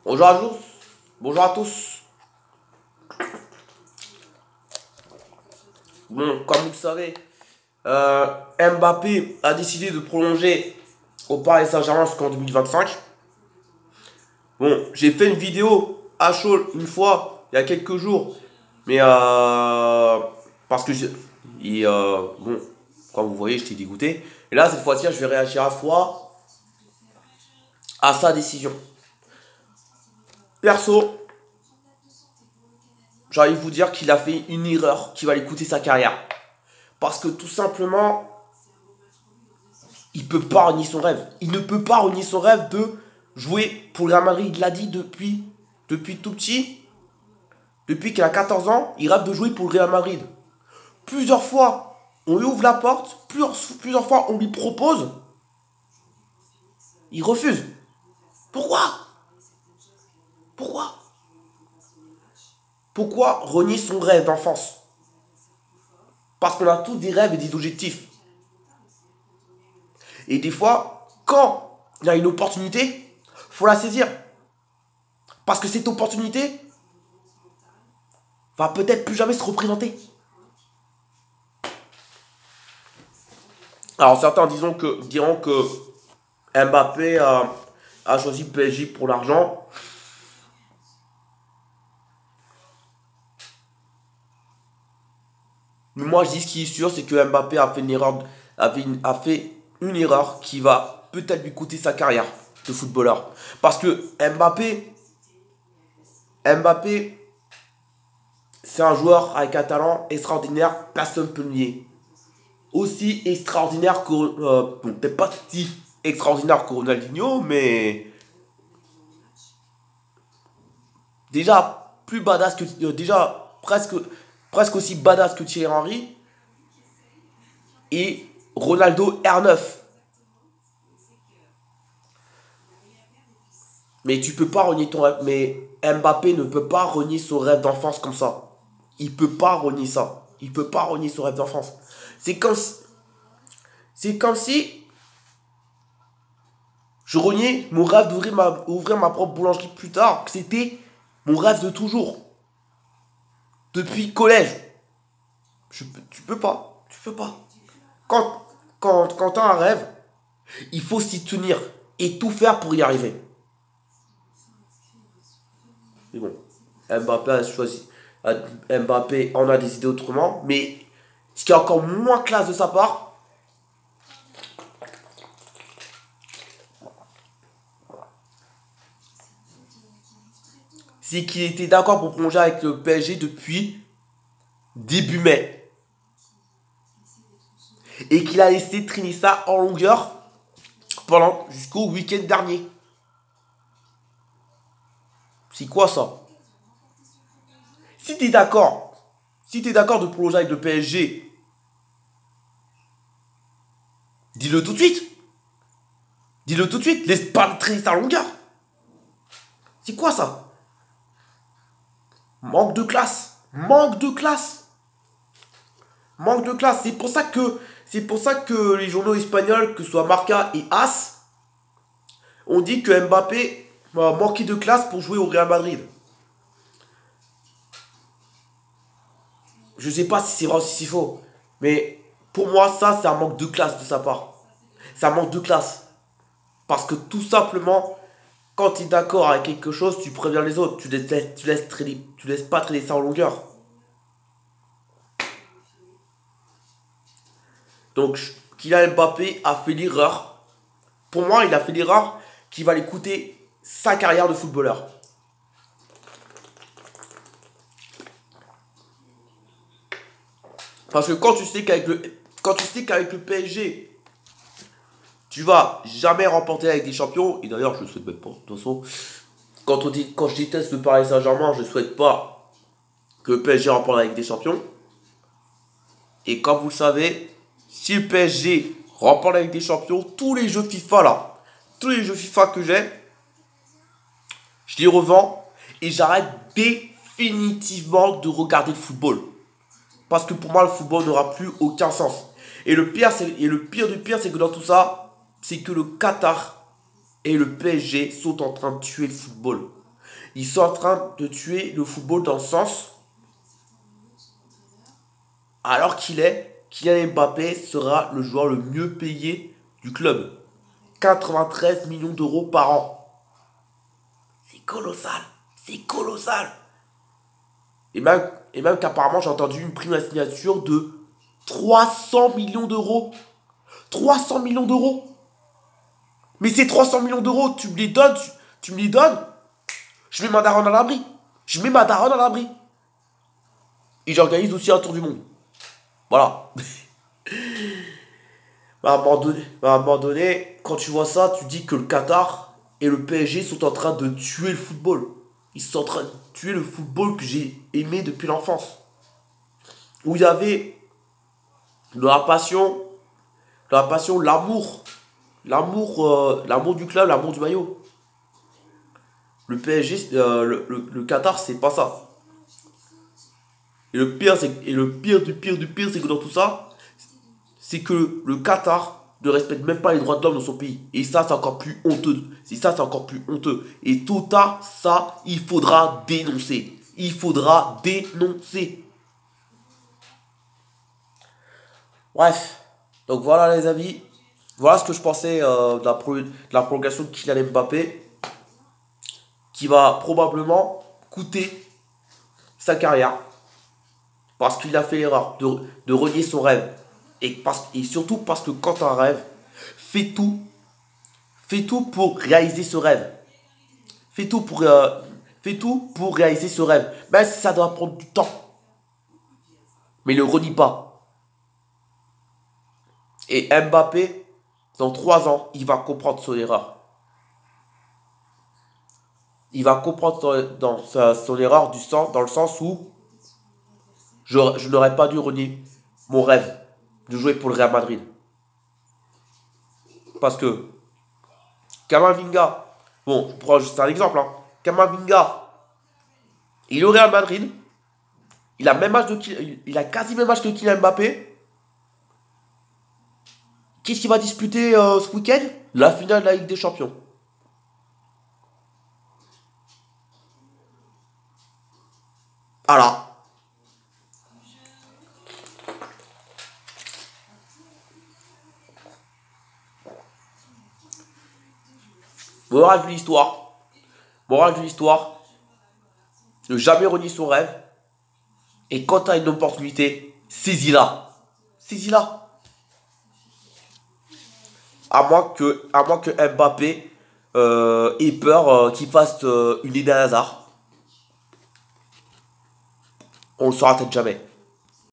Bonjour à tous. Bonjour à tous. Bon, comme vous le savez, Mbappé a décidé de prolonger au Paris Saint-Germain jusqu'en 2025. Bon, j'ai fait une vidéo à chaud une fois, il y a quelques jours. Mais parce que bon, comme vous voyez, j'étais dégoûté. Et là, cette fois-ci, je vais réagir à froid à sa décision. Perso, j'ai envie de vous dire qu'il a fait une erreur qui va lui coûter sa carrière. Parce que tout simplement, il peut pas renier son rêve. Il ne peut pas renier son rêve de jouer pour le Real Madrid. Il l'a dit depuis tout petit. Depuis qu'il a 14 ans, il rêve de jouer pour le Real Madrid. Plusieurs fois, on lui ouvre la porte. Plusieurs fois, on lui propose. Il refuse. Pourquoi? Pourquoi? Pourquoi renier son rêve d'enfance? Parce qu'on a tous des rêves et des objectifs. Et des fois, quand il y a une opportunité, faut la saisir. Parce que cette opportunité va peut-être plus jamais se représenter. Alors certains diront que Mbappé a choisi PSG pour l'argent. Mais moi je dis ce qui est sûr, c'est que Mbappé a fait une erreur qui va peut-être lui coûter sa carrière de footballeur. Parce que Mbappé, c'est un joueur avec un talent extraordinaire, personne ne peut le nier. Aussi extraordinaire que, peut-être pas si extraordinaire que Ronaldinho, mais déjà plus badass que, déjà presque aussi badass que Thierry Henry et Ronaldo R9. Mais tu peux pas renier ton rêve. Mais Mbappé ne peut pas renier son rêve d'enfance comme ça. Il peut pas renier ça. Il peut pas renier son rêve d'enfance. C'est comme si je reniais mon rêve d'ouvrir ma propre boulangerie plus tard. C'était mon rêve de toujours. Depuis collège. Tu peux pas. Tu peux pas. Quand tu as un rêve, il faut s'y tenir et tout faire pour y arriver. Mais bon, Mbappé a choisi. Mbappé en a décidé autrement. Mais ce qui est encore moins classe de sa part, c'est qu'il était d'accord pour prolonger avec le PSG depuis début mai. Et qu'il a laissé traîner ça en longueur jusqu'au week-end dernier. C'est quoi ça? Si t'es d'accord de prolonger avec le PSG, dis-le tout de suite. Dis-le tout de suite. Laisse pas traîner ça en longueur. C'est quoi ça? Manque de classe. Manque de classe. Manque de classe. C'est pour ça que les journaux espagnols, que ce soit Marca et AS, ont dit que Mbappé manquait de classe pour jouer au Real Madrid. Je sais pas si c'est vrai ou si c'est faux. Mais pour moi, ça, c'est un manque de classe de sa part. C'est un manque de classe. Parce que tout simplement, quand tu es d'accord avec quelque chose, tu préviens les autres. Tu laisses pas traîner ça en longueur. Donc, Kylian Mbappé a fait l'erreur. Pour moi, il a fait l'erreur qui va lui coûter sa carrière de footballeur. Parce que quand tu sais qu'avec le PSG, tu vas jamais remporter avec des champions, et d'ailleurs, je ne le souhaite même pas. De toute façon, quand je déteste le Paris Saint-Germain, je ne souhaite pas que le PSG remporte avec des champions. Et comme vous le savez, si le PSG remporte avec des champions, tous les jeux FIFA que j'ai, je les revends et j'arrête définitivement de regarder le football. Parce que pour moi, le football n'aura plus aucun sens. Et le pire du pire, c'est que dans tout ça, c'est que le Qatar et le PSG sont en train de tuer le football. Ils sont en train de tuer le football dans le sens, alors Kylian Mbappé sera le joueur le mieux payé du club. 93 millions d'euros par an. C'est colossal. C'est colossal. Et même qu'apparemment, j'ai entendu une prime à signature de 300 millions d'euros. 300 millions d'euros. Mais ces 300 millions d'euros, tu me les donnes, tu me les donnes. Je mets ma daronne à l'abri. Je mets ma daronne à l'abri. Et j'organise aussi un tour du monde. Voilà. À un moment donné, quand tu vois ça, tu dis que le Qatar et le PSG sont en train de tuer le football. Ils sont en train de tuer le football que j'ai aimé depuis l'enfance. Où il y avait de la passion, l'amour. L'amour du club, l'amour du maillot. Le PSG, le Qatar, c'est pas ça. Et le pire, c'est que dans tout ça, c'est que le Qatar ne respecte même pas les droits de l'homme dans son pays. Et ça, c'est encore plus honteux. C'est encore plus honteux. Et tout ça, il faudra dénoncer. Il faudra dénoncer. Bref. Donc voilà les amis. Voilà ce que je pensais de la prolongation de Kylian Mbappé. Qui va probablement coûter sa carrière. Parce qu'il a fait l'erreur de renier son rêve. Et surtout parce que quand tu as un rêve, fais tout pour réaliser ce rêve. Fais tout pour réaliser ce rêve. Même si ça doit prendre du temps. Mais ne renie pas. Et Mbappé, dans 3 ans, il va comprendre son erreur. Il va comprendre son erreur dans le sens où je n'aurais pas dû renier mon rêve de jouer pour le Real Madrid. Parce que Kamavinga, bon, je prends juste un exemple, hein. Kamavinga, il est au Real Madrid, il a quasi le même âge que Kylian Mbappé. Qu'est-ce qu'il va disputer ce week-end? La finale de la Ligue des Champions. Voilà. Morale de l'histoire. Morale de l'histoire. Ne jamais renier son rêve. Et quand tu as une opportunité, saisis-la. Saisis-la. À moins que Mbappé ait peur qu'il fasse une Eden Hazard. On le saura peut-être jamais.